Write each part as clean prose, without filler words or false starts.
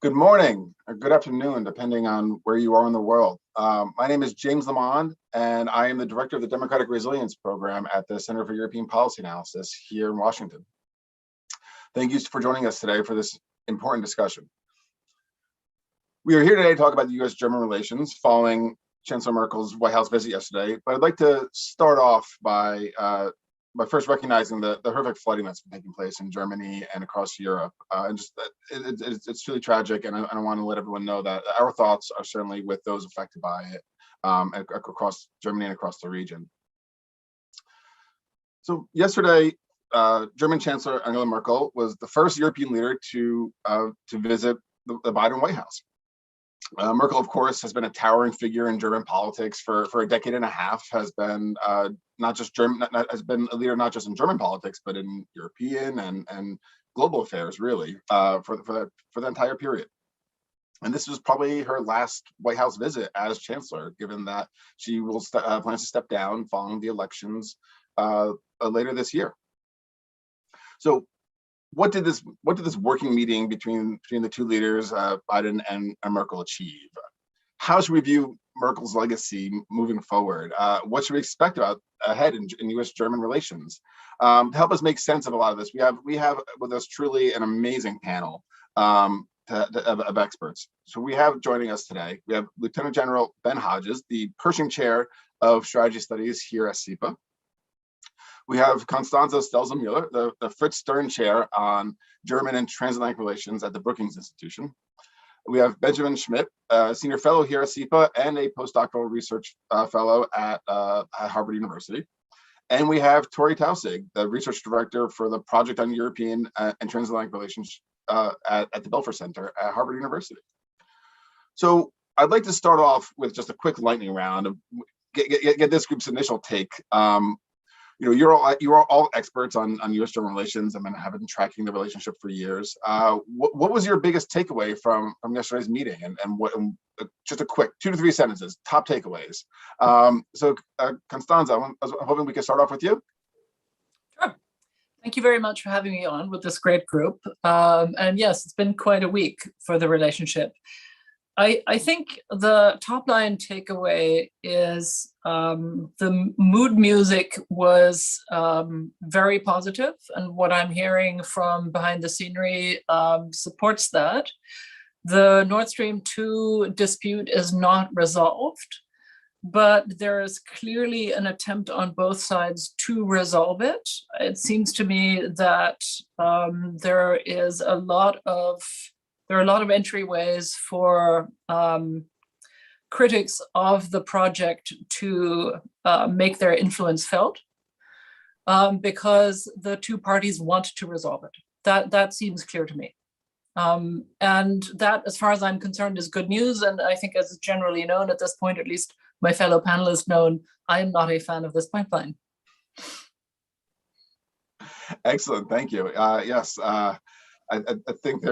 Good morning or good afternoon, depending on where you are in the world. My name is James Lamond, and I am the director of the Democratic Resilience Program at the Center for European Policy Analysis here in Washington. Thank you for joining us today for this important discussion. We are here today to talk about the U.S. German relations following Chancellor Merkel's White House visit yesterday, but I'd like to start off by first recognizing the horrific flooding that's been taking place in Germany and across Europe. And just it's really tragic, and I want to let everyone know that our thoughts are certainly with those affected by it across Germany and across the region. So yesterday, German Chancellor Angela Merkel was the first European leader to visit the Biden White House. Merkel, of course, has been a towering figure in German politics for a decade and a half. Has been has been a leader not just in German politics, but in European and global affairs, really, for the entire period. And this was probably her last White House visit as Chancellor, given that she will plans to step down following the elections later this year. So, what did this working meeting between the two leaders, Biden and Merkel, achieve? How should we view Merkel's legacy moving forward? What should we expect ahead in U.S. German relations? To help us make sense of a lot of this, we have with us truly an amazing panel of experts. So we have joining us today, we have Lieutenant General Ben Hodges, the Pershing Chair of Strategy Studies here at SIPA. We have Constanze Stelzer-Müller, the Fritz Stern Chair on German and Transatlantic Relations at the Brookings Institution. We have Benjamin Schmidt, a Senior Fellow here at SIPA and a Postdoctoral Research Fellow at Harvard University. And we have Tori Tausig, the Research Director for the Project on European and Transatlantic Relations at the Belfer Center at Harvard University. So I'd like to start off with just a quick lightning round of get this group's initial take. You are all experts on U.S. German relations. I mean, have been tracking the relationship for years. What was your biggest takeaway from yesterday's meeting, and what? Just a quick 2 to 3 sentences, top takeaways. So, Constanze, I was hoping we could start off with you. Sure. Thank you very much for having me on with this great group. And yes, it's been quite a week for the relationship. I think the top line takeaway is the mood music was very positive, and what I'm hearing from behind the scenery supports that. The Nord Stream 2 dispute is not resolved, but there is clearly an attempt on both sides to resolve it. It seems to me that there are a lot of entryways for critics of the project to make their influence felt, because the two parties want to resolve it. That seems clear to me. And that, as far as I'm concerned, is good news. And I think, as is generally known at this point, at least my fellow panelists know, I am not a fan of this pipeline. Excellent, thank you. Yes, I think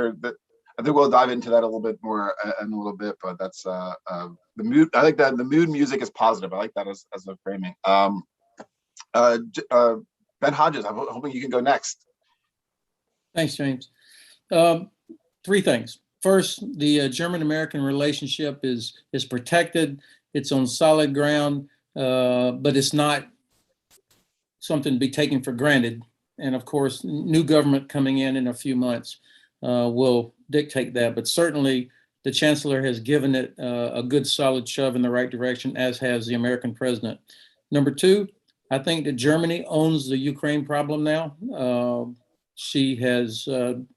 I think we'll dive into that a little bit more in a little bit, but that's the mood. I like that the mood music is positive. I like that as a framing. Ben Hodges, I'm hoping you can go next. Thanks, James. 3 things. First, the German-American relationship is protected. It's on solid ground, but it's not something to be taken for granted. And of course, new government coming in a few months will dictate that. But certainly, the Chancellor has given it a good solid shove in the right direction, as has the American president. Number 2, I think that Germany owns the Ukraine problem now. She has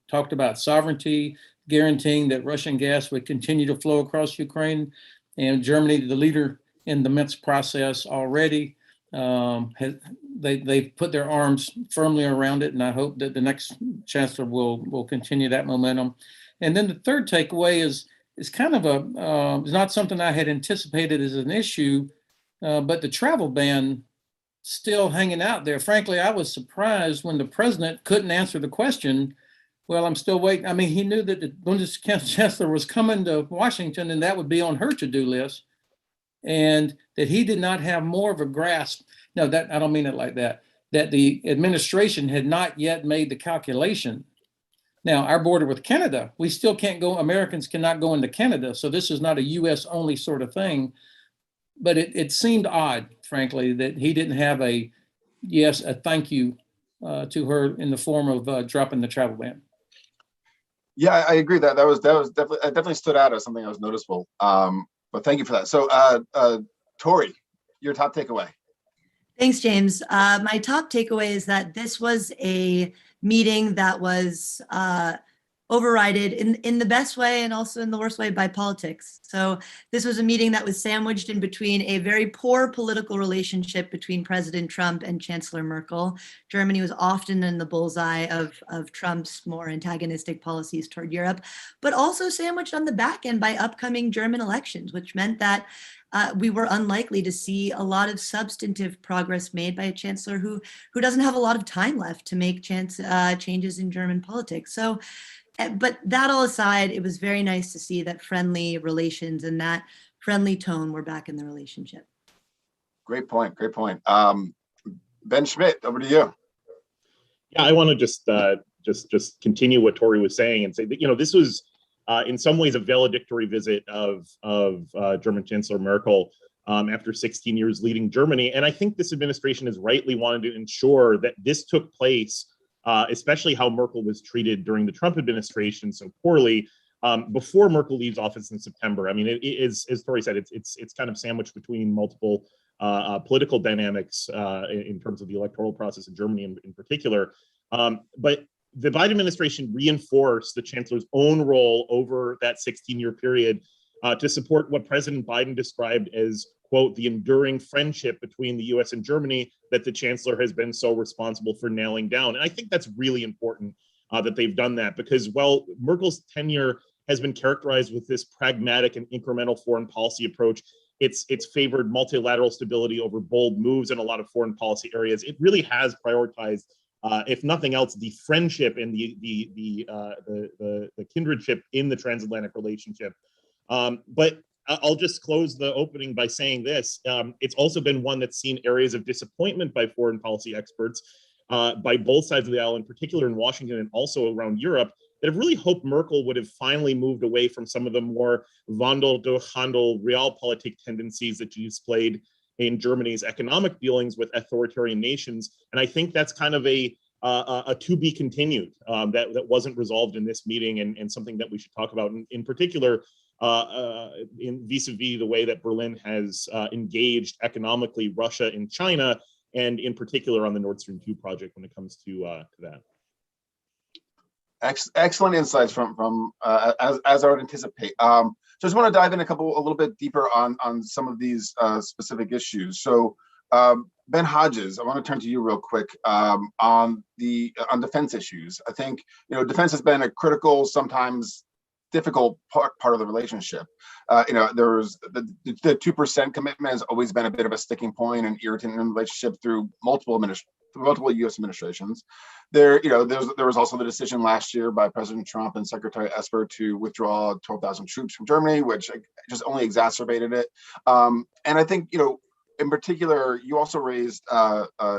talked about sovereignty, guaranteing that Russian gas would continue to flow across Ukraine. And Germany, the leader in the Minsk process already, they've put their arms firmly around it. And I hope that the next Chancellor will continue that momentum. And then the third takeaway is kind of it's not something I had anticipated as an issue, but the travel ban still hanging out there. Frankly, I was surprised when the president couldn't answer the question. Well, I'm still waiting. I mean, he knew that the Bundeschancellor was coming to Washington and that would be on her to-do list, and that he did not have more of a grasp. No, that I don't mean it like that. That the administration had not yet made the calculation Now, our border with Canada, we still can't go, Americans cannot go into Canada. So this is not a US only sort of thing. But it seemed odd, frankly, that he didn't have a thank you to her in the form of dropping the travel ban. Yeah, I agree that that was definitely stood out as something that was noticeable. But thank you for that. So, Tori, your top takeaway. Thanks, James. My top takeaway is that this was a meeting that was overridden in the best way and also in the worst way by politics. So this was a meeting that was sandwiched in between a very poor political relationship between President Trump and Chancellor Merkel. Germany was often in the bullseye of Trump's more antagonistic policies toward Europe, but also sandwiched on the back end by upcoming German elections, which meant that we were unlikely to see a lot of substantive progress made by a chancellor who doesn't have a lot of time left to make changes in German politics. So, but that all aside, it was very nice to see that friendly relations and that friendly tone were back in the relationship. Great point. Great point. Ben Schmidt, over to you. Yeah, I want to just continue what Tori was saying and say that, this was in some ways a valedictory visit of German Chancellor Merkel after 16 years leading Germany. And I think this administration has rightly wanted to ensure that this took place, especially how Merkel was treated during the Trump administration so poorly, before Merkel leaves office in September. I mean, it is, as Tori said, it's kind of sandwiched between multiple political dynamics in terms of the electoral process in Germany in particular. But the Biden administration reinforced the chancellor's own role over that 16-year period to support what President Biden described as, quote, the enduring friendship between the U.S. and Germany that the chancellor has been so responsible for nailing down. And I think that's really important that they've done that, because while Merkel's tenure has been characterized with this pragmatic and incremental foreign policy approach, it's favored multilateral stability over bold moves in a lot of foreign policy areas. It really has prioritized, if nothing else, the friendship and the kindredship in the transatlantic relationship. But I'll just close the opening by saying this. It's also been one that's seen areas of disappointment by foreign policy experts, by both sides of the aisle, in particular in Washington and also around Europe, that have really hoped Merkel would have finally moved away from some of the more Wandel durch Handel realpolitik tendencies that she displayed in Germany's economic dealings with authoritarian nations. And I think that's kind of a to be continued that wasn't resolved in this meeting, and something that we should talk about in particular in vis-a-vis the way that Berlin has engaged economically Russia and China, and in particular on the Nord Stream 2 project when it comes to that. Excellent insights from as I would anticipate. So I just want to dive in a little bit deeper on some of these specific issues. So Ben Hodges, I want to turn to you real quick on defense issues. I think defense has been a critical, sometimes difficult part of the relationship. There was the 2% commitment has always been a bit of a sticking point and irritant in the relationship through multiple U.S. administrations. There was also the decision last year by President Trump and Secretary Esper to withdraw 12,000 troops from Germany, which just only exacerbated it. And I think in particular, you also raised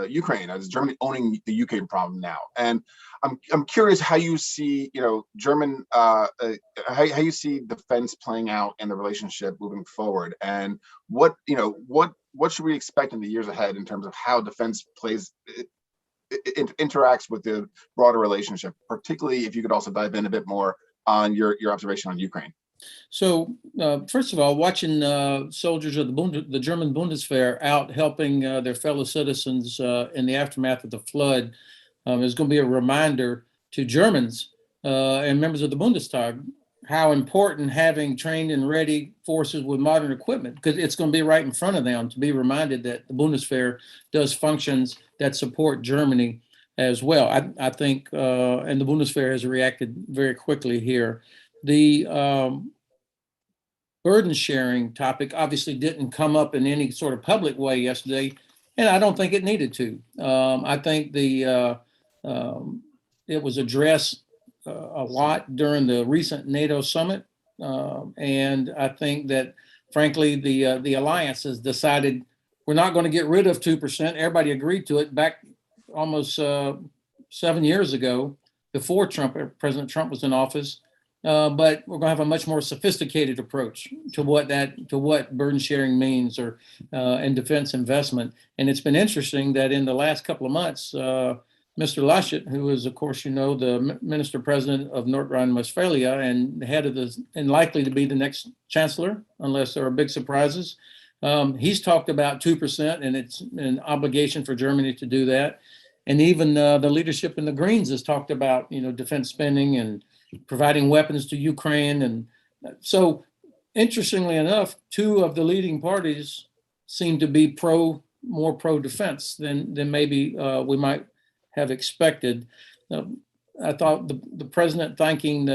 Ukraine as Germany owning the UK problem now, and I'm curious how you see German how you see defense playing out in the relationship moving forward, and what should we expect in the years ahead in terms of how defense interacts with the broader relationship, particularly if you could also dive in a bit more on your observation on Ukraine. So first of all, watching soldiers of the German Bundeswehr out helping their fellow citizens in the aftermath of the flood is going to be a reminder to Germans and members of the Bundestag how important having trained and ready forces with modern equipment, because it's going to be right in front of them to be reminded that the Bundeswehr does functions that support Germany as well. I think, and the Bundeswehr has reacted very quickly here. The burden sharing topic obviously didn't come up in any sort of public way yesterday, and I don't think it needed to. I think it was addressed a lot during the recent NATO summit, and I think that, frankly, the alliance has decided we're not going to get rid of 2%. Everybody agreed to it back almost 7 years ago. before President Trump was in office. But we're going to have a much more sophisticated approach to what burden sharing means or in defense investment. And it's been interesting that in the last couple of months, Mr. Laschet, who is, of course, the Minister President of North Rhine-Westphalia and head of and likely to be the next chancellor, unless there are big surprises, he's talked about 2%, and it's an obligation for Germany to do that. And even the leadership in the Greens has talked about, defense spending and providing weapons to Ukraine. And so, interestingly enough, two of the leading parties seem to be more pro-defense than maybe we might have expected. I thought the president thanking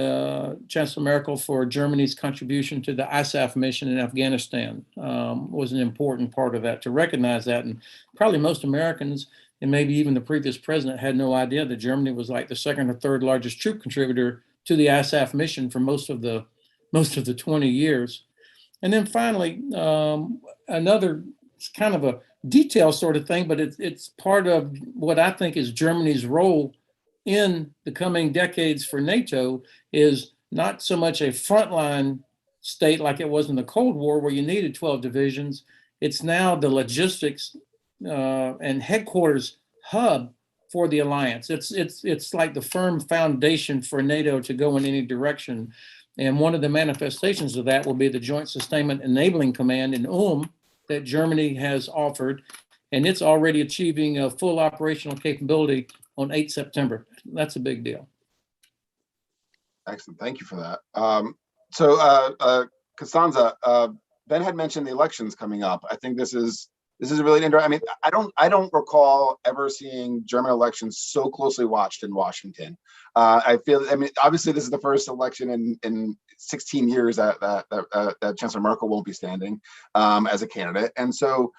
Chancellor Merkel for Germany's contribution to the ISAF mission in Afghanistan was an important part of that, to recognize that. And probably most Americans, and maybe even the previous president, had no idea that Germany was like the second or third largest troop contributor to the ISAF mission for most of the 20 years. And then finally, another kind of a detail sort of thing, but it's part of what I think is Germany's role in the coming decades for NATO, is not so much a frontline state like it was in the Cold War where you needed 12 divisions. It's now the logistics and headquarters hub for the alliance. It's like the firm foundation for NATO to go in any direction. And one of the manifestations of that will be the Joint Sustainment Enabling Command in Ulm that Germany has offered, and it's already achieving a full operational capability on 8 September. That's a big deal. Excellent. Thank you for that. So Costanza, Ben had mentioned the elections coming up. I think this is really interesting. I mean, I don't recall ever seeing German elections so closely watched in Washington. I mean, obviously this is the first election in 16 years that Chancellor Merkel won't be standing as a candidate. And so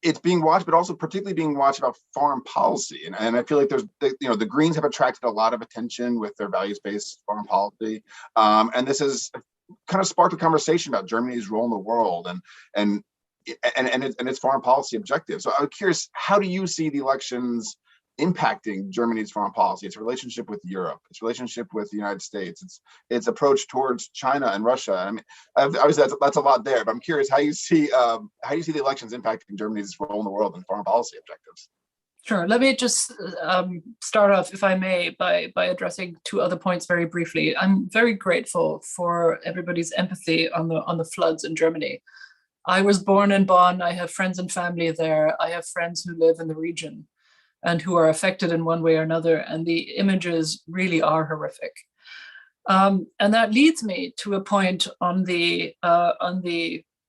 it's being watched, but also particularly being watched about foreign policy. And I feel like the Greens have attracted a lot of attention with their values-based foreign policy. And this has kind of sparked a conversation about Germany's role in the world and its foreign policy objectives. So I'm curious, how do you see the elections impacting Germany's foreign policy, its relationship with Europe, its relationship with the United States, its approach towards China and Russia? I mean, obviously that's a lot there, but I'm curious how you see the elections impacting Germany's role in the world and foreign policy objectives. Sure. Let me just start off, if I may, by addressing two other points very briefly. I'm very grateful for everybody's empathy on the floods in Germany. I was born in Bonn. I have friends and family there. I have friends who live in the region and who are affected in one way or another. And the images really are horrific. And that leads me to a point on the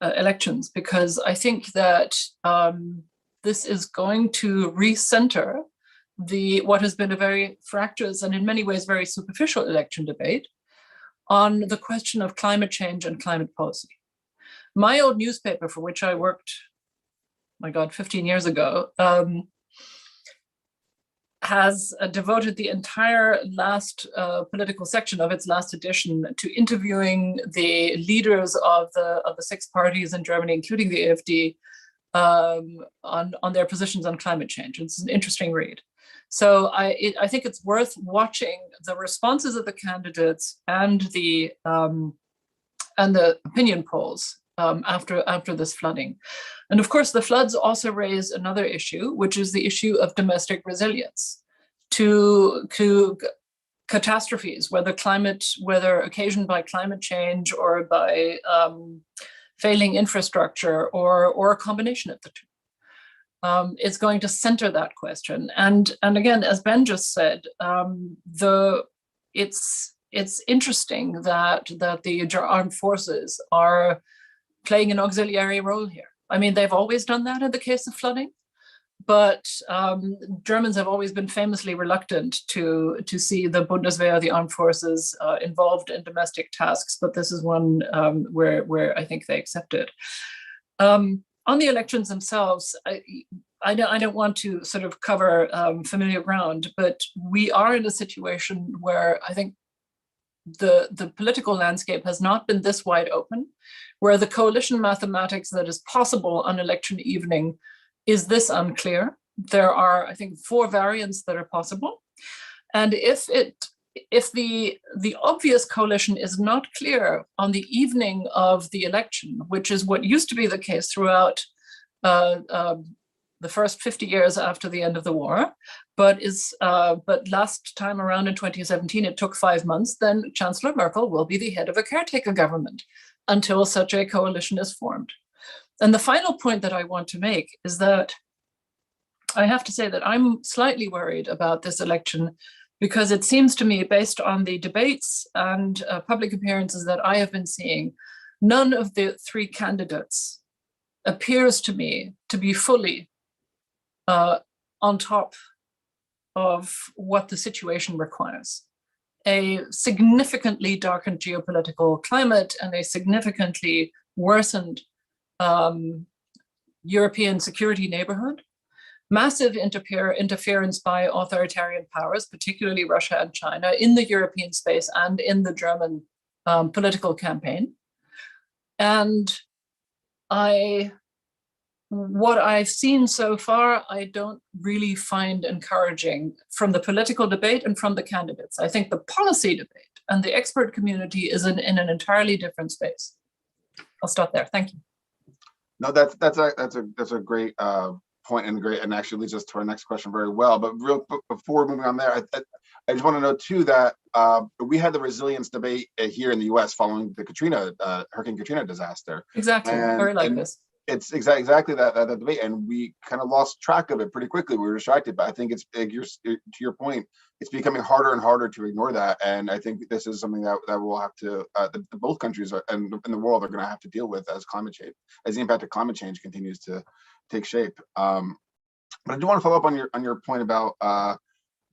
elections, because I think that this is going to recenter what has been a very fractious and in many ways very superficial election debate on the question of climate change and climate policy. My old newspaper, for which I worked, my God, 15 years ago, has devoted the entire last political section of its last edition to interviewing the leaders of the 6 parties in Germany, including the AfD, on their positions on climate change. It's an interesting read. So I think it's worth watching the responses of the candidates and the opinion polls after this flooding. And of course, the floods also raise another issue, which is the issue of domestic resilience to catastrophes, whether occasioned by climate change or by failing infrastructure or a combination of the two. It's going to center that question. And again, as Ben just said, it's interesting that the armed forces are playing an auxiliary role here. I mean, they've always done that in the case of flooding, but Germans have always been famously reluctant to see the Bundeswehr, the armed forces, involved in domestic tasks. But this is one where I think they accept it. On the elections themselves, I don't want to sort of cover familiar ground, but we are in a situation where I think the political landscape has not been this wide open, where the coalition mathematics that is possible on election evening is this unclear. There are, I think, 4 variants that are possible. And if the obvious coalition is not clear on the evening of the election, which is what used to be the case throughout the first 50 years after the end of the war, but last time around in 2017, it took 5 months, then Chancellor Merkel will be the head of a caretaker government until such a coalition is formed. And the final point that I want to make is that I have to say that I'm slightly worried about this election, because it seems to me, based on the debates and public appearances that I have been seeing, none of the three candidates appears to me to be fully on top of what the situation requires. A significantly darkened geopolitical climate and a significantly worsened European security neighborhood, massive interference by authoritarian powers, particularly Russia and China, in the European space and in the German political campaign. And what I've seen so far, I don't really find encouraging from the political debate and from the candidates. I think the policy debate and the expert community is in an entirely different space. I'll stop there. Thank you. No, that's a great point, and actually leads us to our next question very well. But before moving on there, I just want to know too that we had the resilience debate here in the U.S. following the Hurricane Katrina disaster. Exactly, very like this. It's exactly that debate, and we kind of lost track of it pretty quickly. We were distracted, but I think it's to your point, it's becoming harder and harder to ignore that. And I think this is something that we'll have to, both countries and the world are going to have to deal with as the impact of climate change continues to take shape. But I do want to follow up on your point about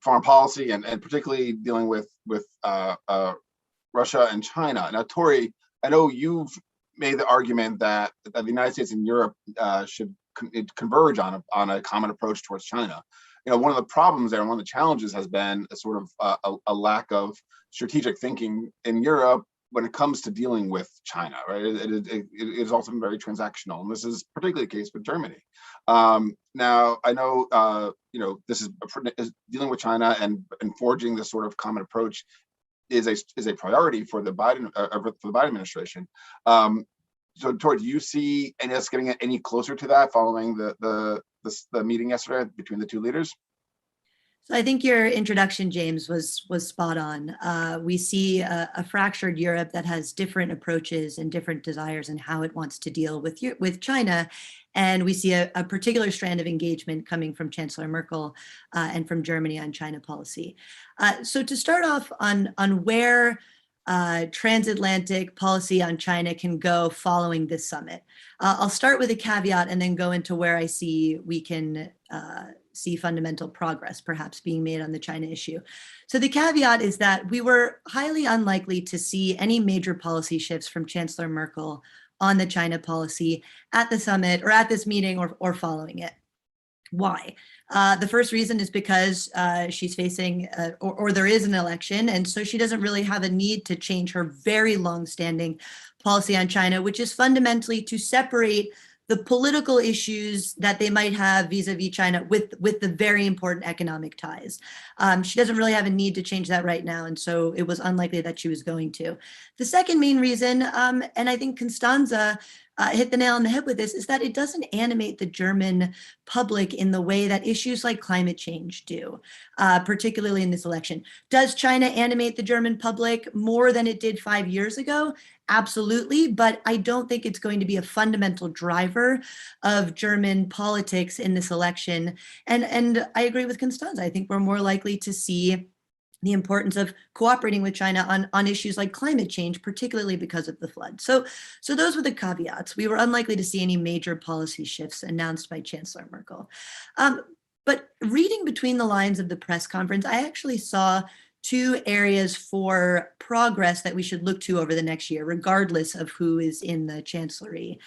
foreign policy and particularly dealing with Russia and China. Now, Tori, I know you've made the argument that the United States and Europe should converge on a common approach towards China. You know, one of the problems there and one of the challenges has been a sort of a lack of strategic thinking in Europe when it comes to dealing with China, right? It is also very transactional, and this is particularly the case with Germany. Now, I know this is dealing with China and forging this sort of common approach is a priority for the Biden administration. So, Tori, do you see us getting any closer to that following the meeting yesterday between the two leaders? So I think your introduction, James, was spot on. We see a fractured Europe that has different approaches and different desires in how it wants to deal with China. And we see a particular strand of engagement coming from Chancellor Merkel and from Germany on China policy. So to start off on where transatlantic policy on China can go following this summit, I'll start with a caveat and then go into where I see we can see fundamental progress perhaps being made on the China issue. So the caveat is that we were highly unlikely to see any major policy shifts from Chancellor Merkel on the China policy at the summit or at this meeting or following it. Why? The first reason is because she's facing or there is an election, and so she doesn't really have a need to change her very long-standing policy on China, which is fundamentally to separate the political issues that they might have vis-a-vis China with the very important economic ties. She doesn't really have a need to change that right now, and so it was unlikely that she was going to. The second main reason, and I think Constanza hit the nail on the head with this, is that it doesn't animate the German public in the way that issues like climate change do, particularly in this election. Does China animate the German public more than it did 5 years ago? Absolutely, but I don't think it's going to be a fundamental driver of German politics in this election. And I agree with Constanza. I think we're more likely to see the importance of cooperating with China on issues like climate change, particularly because of the flood. So those were the caveats. We were unlikely to see any major policy shifts announced by Chancellor Merkel. But reading between the lines of the press conference, I actually saw two areas for progress that we should look to over the next year, regardless of who is in the chancellery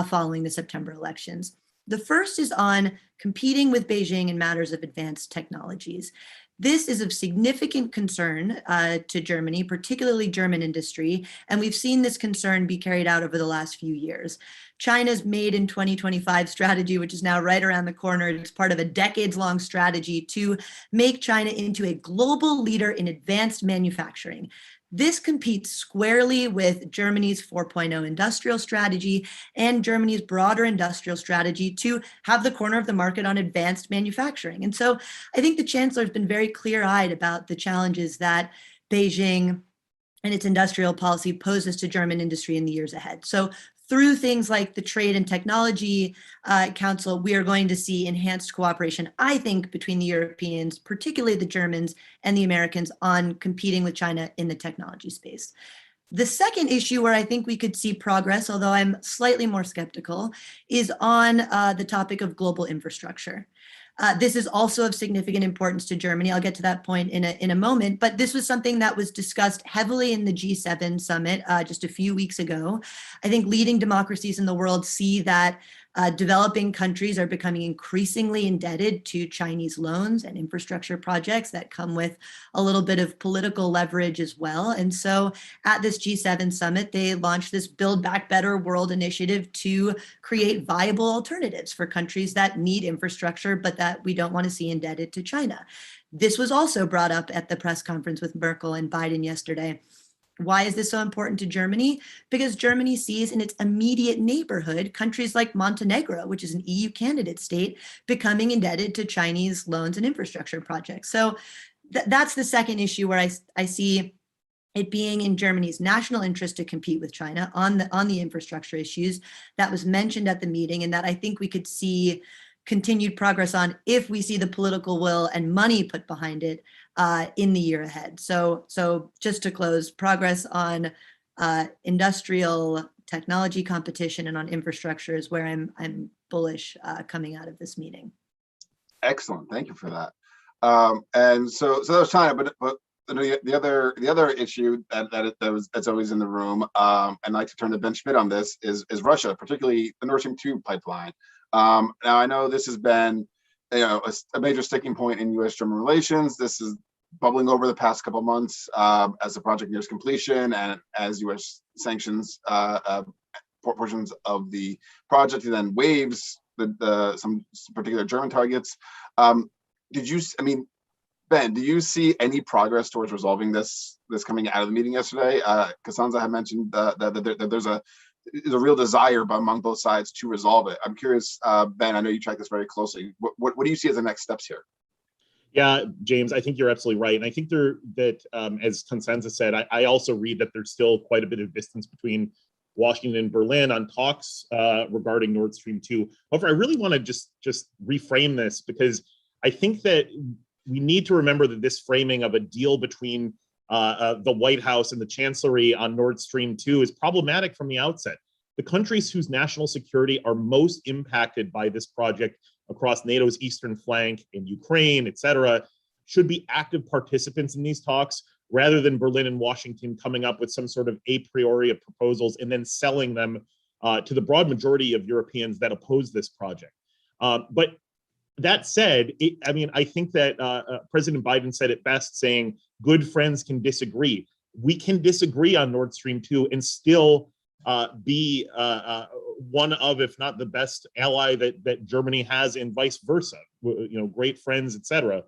following the September elections. The first is on competing with Beijing in matters of advanced technologies. This is of significant concern to Germany, particularly German industry, and we've seen this concern be carried out over the last few years. China's Made in 2025 strategy, which is now right around the corner, it's part of a decades-long strategy to make China into a global leader in advanced manufacturing. This competes squarely with Germany's 4.0 industrial strategy and Germany's broader industrial strategy to have the corner of the market on advanced manufacturing. And so I think the chancellor has been very clear-eyed about the challenges that Beijing and its industrial policy poses to German industry in the years ahead. So through things like the Trade and Technology Council, we are going to see enhanced cooperation, I think, between the Europeans, particularly the Germans and the Americans, on competing with China in the technology space. The second issue where I think we could see progress, although I'm slightly more skeptical, is on the topic of global infrastructure. This is also of significant importance to Germany. I'll get to that point in a moment, but this was something that was discussed heavily in the G7 summit just a few weeks ago. I think leading democracies in the world see that developing countries are becoming increasingly indebted to Chinese loans and infrastructure projects that come with a little bit of political leverage as well. And so at this G7 summit, they launched this Build Back Better World initiative to create viable alternatives for countries that need infrastructure, but that we don't want to see indebted to China. This was also brought up at the press conference with Merkel and Biden yesterday. Why is this so important to Germany? Because Germany sees in its immediate neighborhood countries like Montenegro, which is an EU candidate state, becoming indebted to Chinese loans and infrastructure projects. So that's the second issue where I see it being in Germany's national interest to compete with China on the infrastructure issues that was mentioned at the meeting, and that I think we could see continued progress on if we see the political will and money put behind it in the year ahead. So just to close, progress on industrial technology competition and on infrastructure is where I'm bullish coming out of this meeting. Excellent, thank you for that. And so that was China, but the other issue that's always in the room, and I'd like to turn to Ben Schmidt on this, is Russia, particularly the Nord Stream 2 pipeline. Now I know this has been a major sticking point in U.S. German relations. This is bubbling over the past couple of months as the project nears completion and as U.S. sanctions portions of the project and then waives some particular German targets. Ben, do you see any progress towards resolving this coming out of the meeting yesterday? Costanza had mentioned that there's a real desire among both sides to resolve it. I'm curious, Ben, I know you track this very closely. What do you see as the next steps here? Yeah, James, I think you're absolutely right. And I think as Constanza said, I also read that there's still quite a bit of distance between Washington and Berlin on talks regarding Nord Stream 2. However, I really want to just reframe this, because I think that we need to remember that this framing of a deal between the White House and the Chancellery on Nord Stream 2 is problematic from the outset. The countries whose national security are most impacted by this project across NATO's eastern flank, in Ukraine, et cetera, should be active participants in these talks, rather than Berlin and Washington coming up with some sort of a priori of proposals and then selling them to the broad majority of Europeans that oppose this project. But that said, I think that President Biden said it best, saying, good friends can disagree. We can disagree on Nord Stream 2 and still be one of, if not the best ally that Germany has, and vice versa, great friends, et cetera.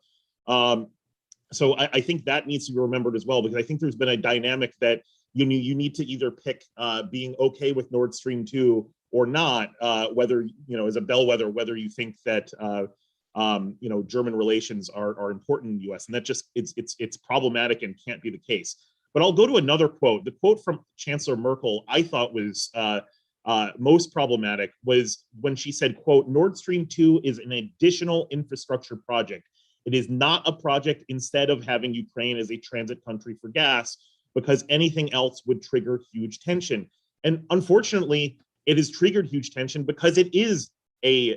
So I think that needs to be remembered as well, because I think there's been a dynamic that you need to either pick being okay with Nord Stream 2 or not, whether, as a bellwether, whether you think that, German relations are important in the US, and that just, it's problematic and can't be the case. But I'll go to another quote. The quote from Chancellor Merkel I thought was most problematic was when she said, quote, Nord Stream 2 is an additional infrastructure project. It is not a project instead of having Ukraine as a transit country for gas, because anything else would trigger huge tension. And unfortunately, it has triggered huge tension because it is a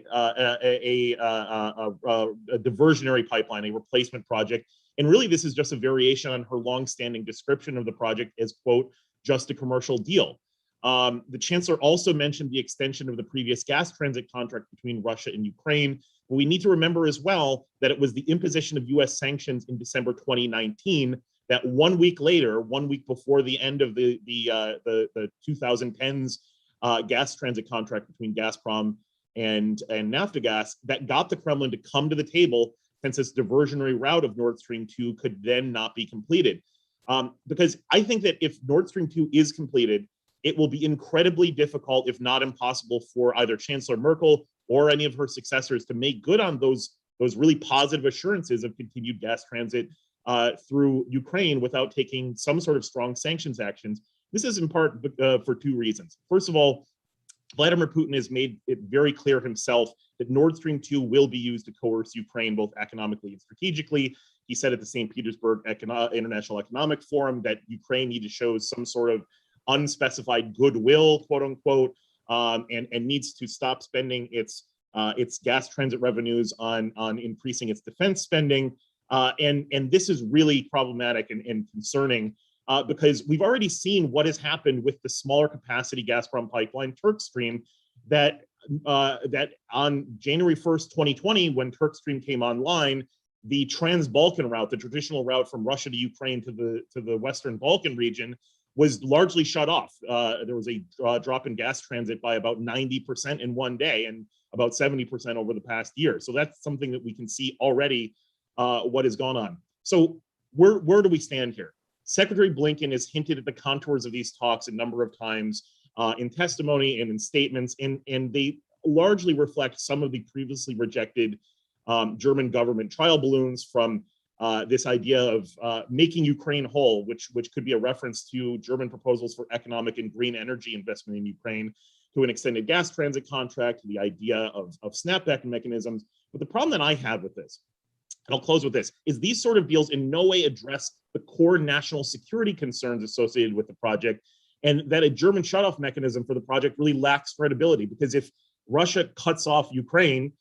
diversionary pipeline, a replacement project. And really, this is just a variation on her longstanding description of the project as, quote, just a commercial deal. The Chancellor also mentioned the extension of the previous gas transit contract between Russia and Ukraine But we need to remember as well that it was the imposition of U.S. sanctions in December 2019 that 1 week later, 1 week before the end of the 2010s gas transit contract between Gazprom and Naftogaz, that got the Kremlin to come to the table, since this diversionary route of Nord Stream 2 could then not be completed. Because I think that if Nord Stream 2 is completed, it will be incredibly difficult, if not impossible, for either Chancellor Merkel or any of her successors to make good on those really positive assurances of continued gas transit through Ukraine without taking some sort of strong sanctions actions. This is in part for two reasons. First of all, Vladimir Putin has made it very clear himself that Nord Stream 2 will be used to coerce Ukraine both economically and strategically. He said at the St. Petersburg International Economic Forum that Ukraine need to show some sort of unspecified goodwill, quote unquote, and needs to stop spending its gas transit revenues on increasing its defense spending. And this is really problematic and concerning because we've already seen what has happened with the smaller capacity Gazprom pipeline TurkStream that on January 1st, 2020, when TurkStream came online, the Trans-Balkan route, the traditional route from Russia to Ukraine to the Western Balkan region, was largely shut off. There was a drop in gas transit by about 90% in one day and about 70% over the past year. So that's something that we can see already what has gone on. So where do we stand here? Secretary Blinken has hinted at the contours of these talks a number of times in testimony and in statements, and they largely reflect some of the previously rejected German government trial balloons from this idea of making Ukraine whole, which could be a reference to German proposals for economic and green energy investment in Ukraine, to an extended gas transit contract, to the idea of snapback mechanisms. But the problem that I have with this, and I'll close with this, is these sort of deals in no way address the core national security concerns associated with the project, and that a German shutoff mechanism for the project really lacks credibility, because if Russia cuts off Ukraine,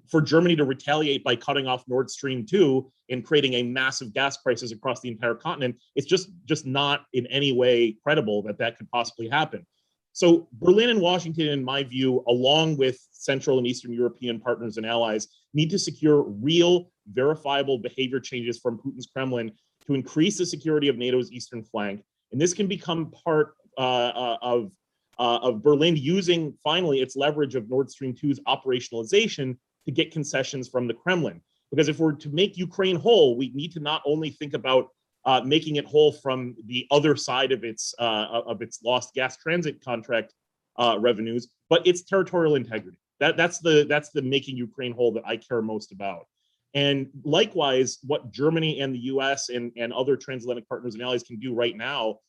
for Germany to retaliate by cutting off Nord Stream 2 and creating a massive gas crisis across the entire continent, it's just not in any way credible that could possibly happen. So Berlin and Washington, in my view, along with Central and Eastern European partners and allies, need to secure real, verifiable behavior changes from Putin's Kremlin to increase the security of NATO's eastern flank. And this can become part of Berlin using, finally, its leverage of Nord Stream 2's operationalization to get concessions from the Kremlin. Because if we're to make Ukraine whole, we need to not only think about making it whole from the other side of its lost gas transit contract revenues, but its territorial integrity. That's the making Ukraine whole that I care most about. And likewise, what Germany and the U.S. and other transatlantic partners and allies can do right now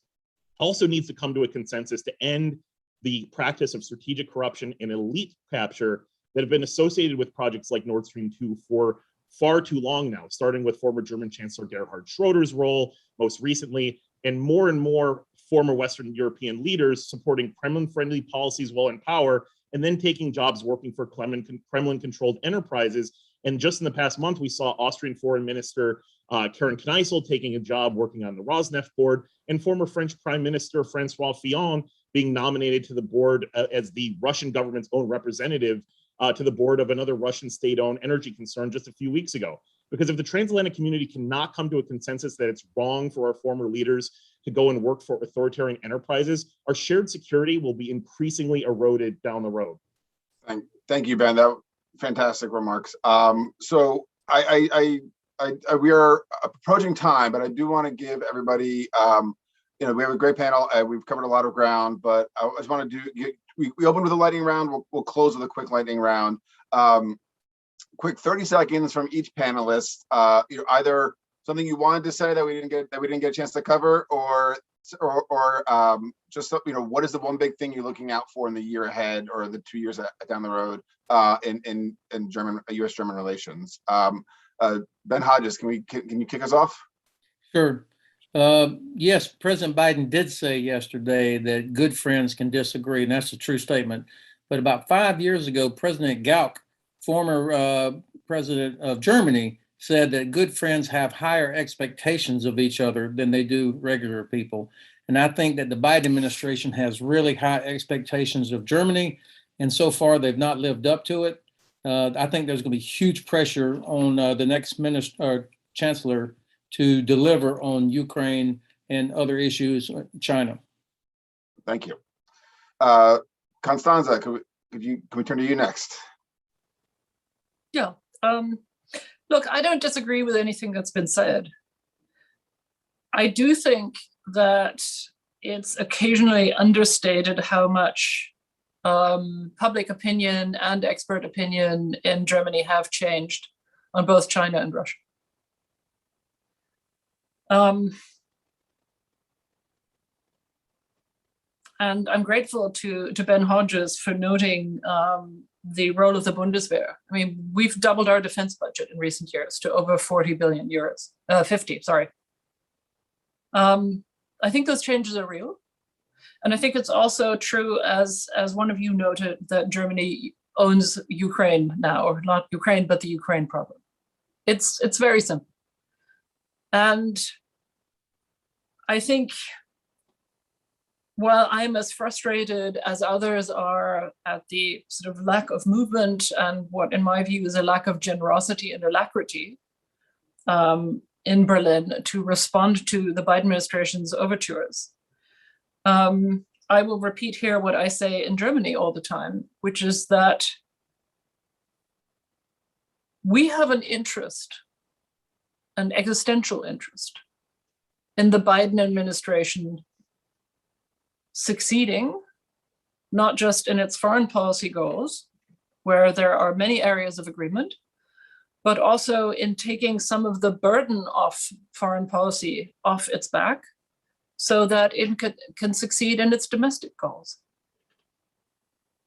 also needs to come to a consensus to end the practice of strategic corruption and elite capture that have been associated with projects like Nord Stream 2 for far too long now, starting with former German Chancellor Gerhard Schroeder's role most recently, and more former Western European leaders supporting Kremlin-friendly policies while in power, and then taking jobs working for Kremlin-controlled enterprises. And just in the past month, we saw Austrian Foreign Minister Karen Kneissl taking a job working on the Rosneft board, and former French Prime Minister Francois Fillon being nominated to the board as the Russian government's own representative to the board of another Russian state-owned energy concern just a few weeks ago. Because if the transatlantic community cannot come to a consensus that it's wrong for our former leaders to go and work for authoritarian enterprises, our shared security will be increasingly eroded down the road. Thank you, Ben. That fantastic remarks. So we are approaching time, but I do want to give everybody, we have a great panel. We've covered a lot of ground, but I just want to we opened with a lightning round. We'll close with a quick lightning round. Quick 30 seconds from each panelist. Either something you wanted to say that we didn't get a chance to cover, or just what is the one big thing you're looking out for in the year ahead or the 2 years down the road in U.S. German relations. Ben Hodges, can you kick us off? Sure. Yes, President Biden did say yesterday that good friends can disagree, and that's a true statement. But about 5 years ago, President Gauck, former president of Germany, said that good friends have higher expectations of each other than they do regular people. And I think that the Biden administration has really high expectations of Germany, and so far they've not lived up to it. I think there's going to be huge pressure on the next chancellor to deliver on Ukraine and other issues, China. Thank you. Constanza, can we turn to you next? Yeah. Look, I don't disagree with anything that's been said. I do think that it's occasionally understated how much public opinion and expert opinion in Germany have changed on both China and Russia. And I'm grateful to Ben Hodges for noting the role of the Bundeswehr. I mean, we've doubled our defense budget in recent years to over 40 billion euros, 50, sorry. I think those changes are real. And I think it's also true, as one of you noted, that Germany owns Ukraine now, or not Ukraine, but the Ukraine problem. It's very simple. And I think while I'm as frustrated as others are at the sort of lack of movement and what, in my view, is a lack of generosity and alacrity in Berlin to respond to the Biden administration's overtures, I will repeat here what I say in Germany all the time, which is that we have an interest, an existential interest, in the Biden administration succeeding, not just in its foreign policy goals, where there are many areas of agreement, but also in taking some of the burden of foreign policy off its back so that it can succeed in its domestic goals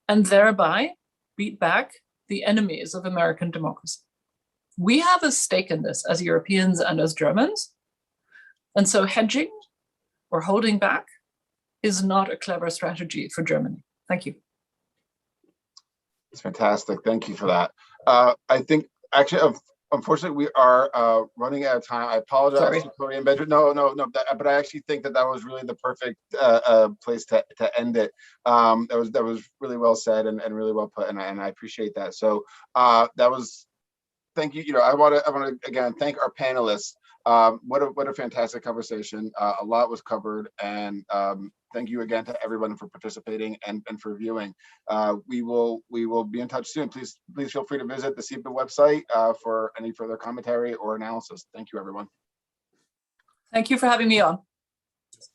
and thereby beat back the enemies of American democracy. We have a stake in this as Europeans and as Germans. And so hedging or holding back is not a clever strategy for Germany. Thank you. It's fantastic. Thank you for that. I think actually, unfortunately, we are running out of time. I apologize to Tori and Benjamin. No, but I actually think that was really the perfect place to end it. That was really well said and really well put, and I appreciate that. So thank you. I want to again thank our panelists. What a fantastic conversation. A lot was covered, and thank you again to everyone for participating and for viewing. We will be in touch soon. Please feel free to visit the CEPA website for any further commentary or analysis. Thank you, everyone. Thank you for having me on.